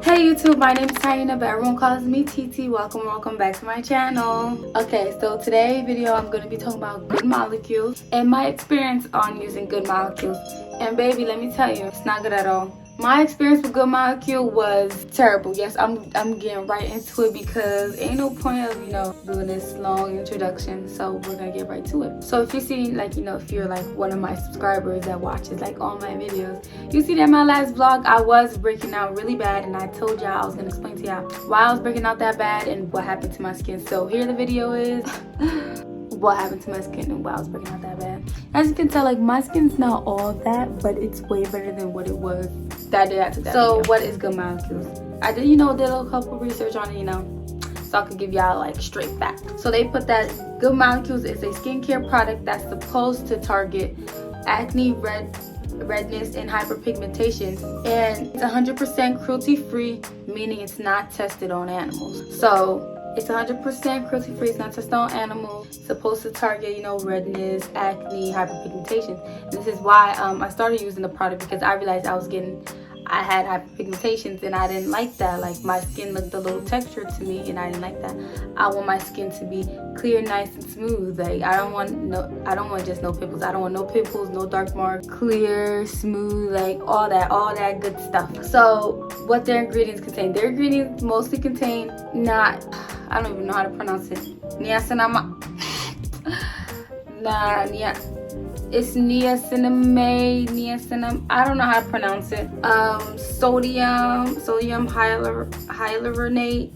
Hey YouTube, my name is Taina, but everyone calls me TT. Welcome back to my channel. Okay, so today's video I'm going to be talking about good molecules and my experience on using good molecules. And baby, let me tell you, it's not good at all. My experience with good molecule was terrible. Yes, I'm getting right into it because ain't no point of doing this long introduction. So we're gonna get right to it. So if you see if you're like one of my subscribers that watches like all my videos, you see that in my last vlog I was breaking out really bad, and I told y'all I was gonna explain to y'all why I was breaking out that bad and what happened to my skin. So here the video is. What happened to my skin and why I was breaking out that bad. As you can tell, like, my skin's not all that, but it's way better than what it was that day I took that video. What is good molecules? I did did a couple research on it, so I could give y'all like straight facts. So they put that good molecules is a skincare product that's supposed to target acne, redness, and hyperpigmentation, and it's 100% cruelty free, meaning it's not tested on animals. So it's 100% cruelty free. It's not tested on animals. It's supposed to target, redness, acne, hyperpigmentation. And this is why I started using the product, because I realized I had hyperpigmentations and I didn't like that. Like, my skin looked a little textured to me and I didn't like that. I want my skin to be clear, nice, and smooth. Like, I don't want just no pimples. I don't want no pimples, no dark marks, clear, smooth, like all that good stuff. So what their ingredients contain? Their ingredients mostly contain I don't even know how to pronounce it. Niacinamide. It's niacinamide. I don't know how to pronounce it. Sodium hyaluronate.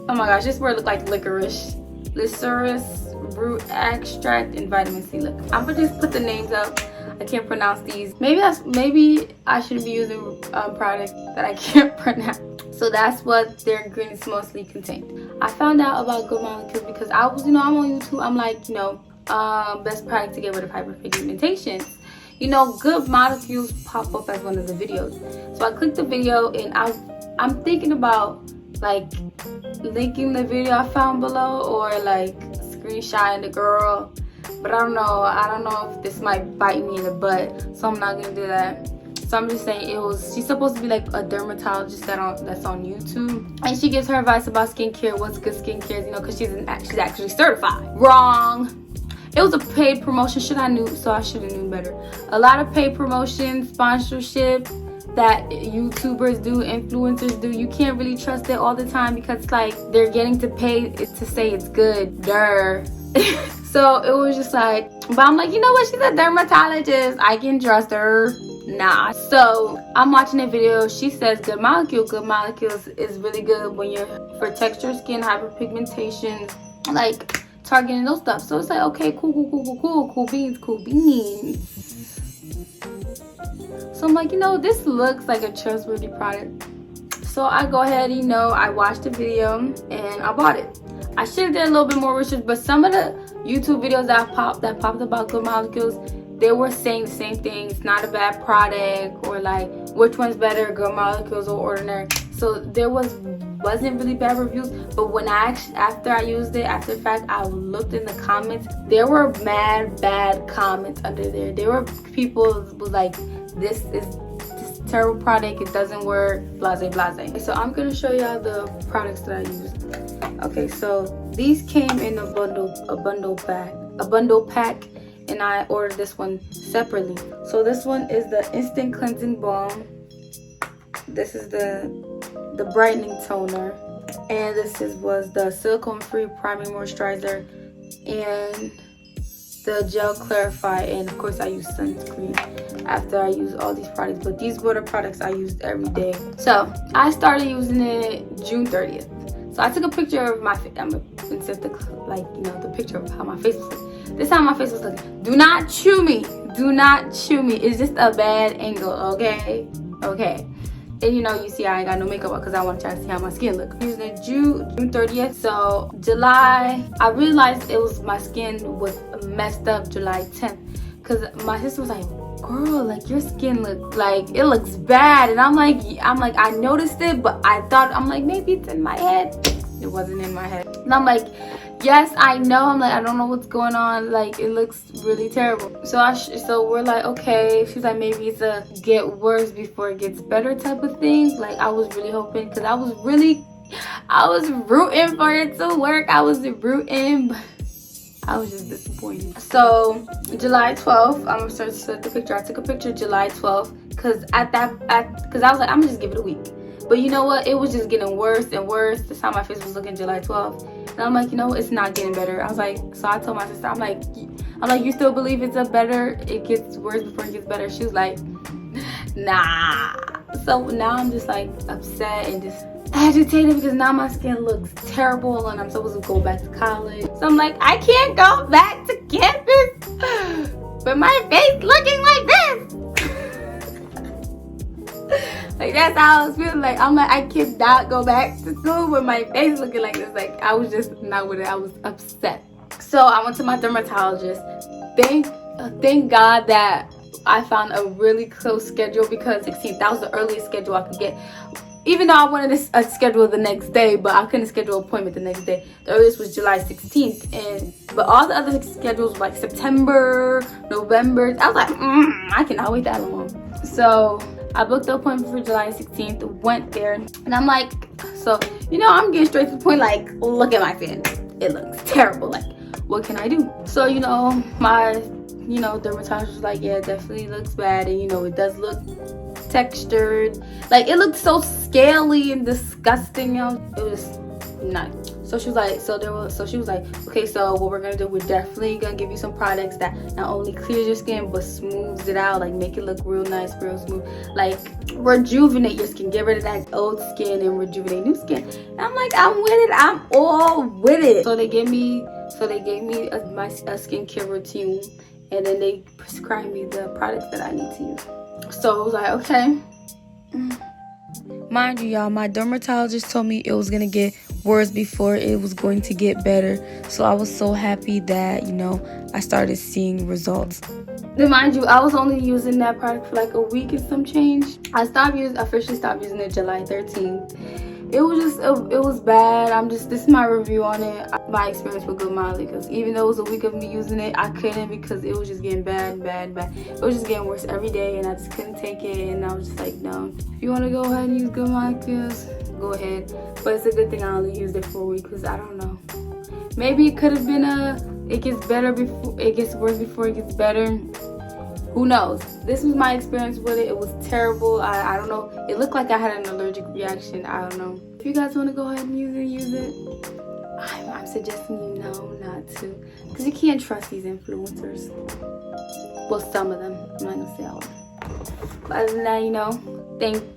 Oh my gosh, this word look like licorice. Lycerus root extract and vitamin C. Look, I'm gonna just put the names up. I can't pronounce these. Maybe I shouldn't be using a product that I can't pronounce. So that's what their ingredients mostly contain. I found out about good molecules because I'm on YouTube. I'm like, best product to get rid of hyperpigmentation. Good molecules pop up as one of the videos. So I clicked the video and I'm thinking about like linking the video I found below or like screenshotting the girl. But I don't know if this might bite me in the butt. So I'm not gonna do that. So I'm just saying she's supposed to be like a dermatologist that's on YouTube. And she gives her advice about skincare, what's good skincare, because she's actually certified. Wrong. It was a paid promotion. I should have known better. A lot of paid promotion, sponsorship that YouTubers do, influencers do, you can't really trust it all the time because like they're getting to pay to say it's good. Duh. So it was just like, but I'm like, she's a dermatologist. I can trust her. Nah. So I'm watching a video. She says good molecules is really good when you're for texture skin, hyperpigmentation, like targeting those stuff. So it's like, okay, cool beans. So I'm like, this looks like a trustworthy product. So I go ahead, I watched the video and I bought it. I should have done a little bit more research, but some of the YouTube videos that popped about good molecules, they were saying the same thing. It's not a bad product, or like which one's better, good molecules or ordinary. So there wasn't really bad reviews. But when after I used it, after the fact, I looked in the comments. There were mad bad comments under there. There were people who was like, this is terrible product, it doesn't work, blase. So I'm gonna show y'all the products that I used. Okay, so these came in a bundle pack, and I ordered this one separately. So this one is the instant cleansing balm. This is the brightening toner, and this was the silicone free priming moisturizer, and the gel clarify, and of course I use sunscreen after I use all these products. But these were the products I used every day. So I started using it June 30th. So I took a picture of my face. I'm gonna insert the picture of how my face was looking. This time my face was looking. Do not chew me. It's just a bad angle, okay? And you see I ain't got no makeup on because I want to try to see how my skin looks. I'm using it June 30th. So July, I realized my skin was messed up July 10th. Because my sister was like, girl, like your skin looks bad. And I'm like, I noticed it, but I'm like, maybe it's in my head. It wasn't in my head. And I'm like, Yes, I know. I'm like, I don't know what's going on. Like, it looks really terrible. So we're like, okay. She's like, maybe it's a get worse before it gets better type of thing. Like, I was really hoping, because I was rooting for it to work. I was rooting, but I was just disappointed. So July 12th, I'm gonna start the picture. I took a picture July 12th because because I was like, I'm gonna just give it a week. But you know what? It was just getting worse and worse. That's how my face was looking July 12th. And I'm like, you know, it's not getting better. I was like, so I told my sister, I'm like, you still believe it gets worse before it gets better? She was like, nah. So now I'm just like upset and just agitated because now my skin looks terrible and I'm supposed to go back to college. So I'm like, I can't go back to campus but my face looking like this. Like, that's how I was feeling. Like, I'm like, I cannot go back to school with my face looking like this. Like, I was just not with it. I was upset. So I went to my dermatologist. Thank God that I found a really close schedule, because 16th, that was the earliest schedule I could get. Even though I wanted to schedule the next day, but I couldn't schedule an appointment the next day. The earliest was July 16th, but all the other schedules were like September, November. I was like, I cannot wait that long. So I booked the appointment for July 16th, went there, and I'm like, so, you know, I'm getting straight to the point, like, look at my skin. It looks terrible. Like, what can I do? So, you know, my, dermatologist was like, yeah, it definitely looks bad, and, you know, it does look textured. Like, it looked so scaly and disgusting. It was not. So she was like, okay, so what we're gonna do, we're definitely gonna give you some products that not only clears your skin but smooths it out, like make it look real nice, real smooth, like rejuvenate your skin, get rid of that old skin and rejuvenate new skin. And I'm like, I'm with it. I'm all with it. So they gave me a skincare routine, and then they prescribed me the products that I need to use. So I was like, okay. Mind you, y'all, my dermatologist told me it was gonna get worse before it was going to get better. So I was so happy that, you know, I started seeing results. Then mind you, I was only using that product for like a week and some change. I officially stopped using it July 13th. It was bad. This is my review on it, my experience with Good Molly, because even though it was a week of me using it, I couldn't, because it was just getting bad. It was just getting worse every day, and I just couldn't take it, and I was just like, no. If you want to go ahead and use Good Molecules, go ahead. But it's a good thing I only used it for a week, because I don't know. Maybe it could have been it gets better before it gets worse before it gets better. Who knows? This was my experience with it. It was terrible. I don't know. It looked like I had an allergic reaction. I don't know. If you guys want to go ahead and use it. I'm suggesting you not to. Because you can't trust these influencers. Well, some of them. I'm not going to say all of them. But other than that, you know,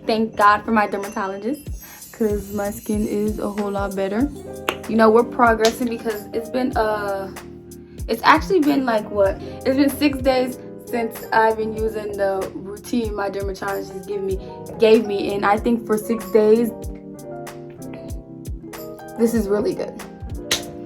thank God for my dermatologist. Because my skin is a whole lot better. You know, we're progressing, because it's actually been like what? It's been 6 days since I've been using the routine my dermatologist gave me, and I think for 6 days, this is really good.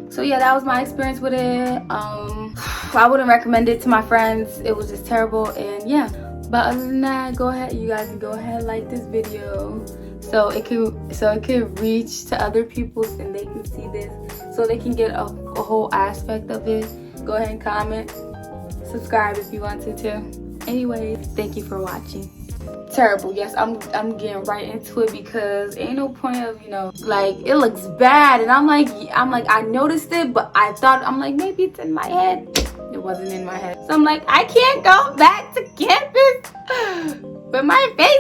So yeah, that was my experience with it. I wouldn't recommend it to my friends. It was just terrible, and yeah. But other than that, you guys can go ahead and like this video, so it can reach to other people and they can see this, so they can get a whole aspect of it. Go ahead and comment. Subscribe if you want to too. Anyway, thank you for watching. Terrible. Yes, I'm getting right into it, because ain't no point of, you know, like, it looks bad, and I'm like I noticed it, but I'm like, maybe it's in my head. It wasn't in my head. So I'm like, I can't go back to campus but my face